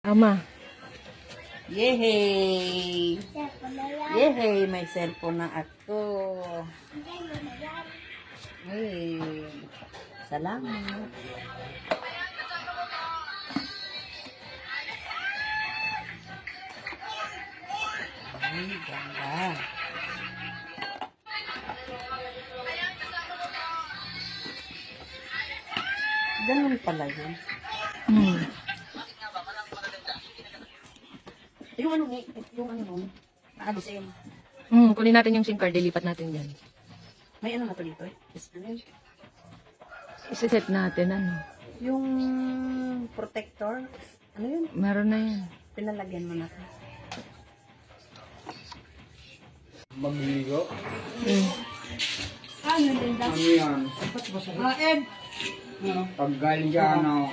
Ama. Yehey! Yehey! May cellphone na ako. Hey, salamat. Ay, ganda. Ganun pala yun. Yung ano nun, nakadesign. Kunin natin yung SIM card, dilipat natin yan. May ano na to dito eh. Isa-set natin, ano. Yung protector, ano yun? Meron na yan. Pinalagyan mo na to. Magligo? Ano din daw? Ano yan? Ed, Pag galing ka, ano?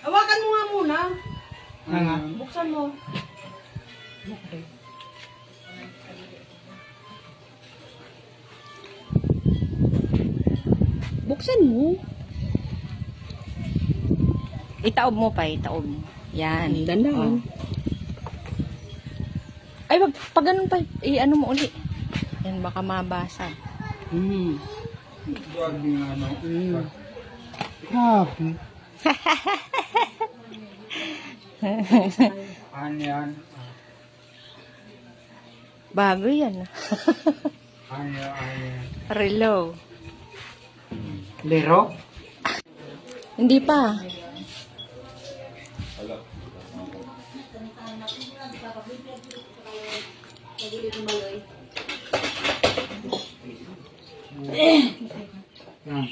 hawakan mo nga muna. Ano? Buksan mo. Buksan mo. Itaob mo pa, itaob mo. Yan. Dandahan. Ay, pag ganun pa, ano mo uli. Yan, baka mabasa. Huwag din ano. Happy. Ano yan? Bago yan. Ano yan? Relo. Lero? Hindi pa. Yan.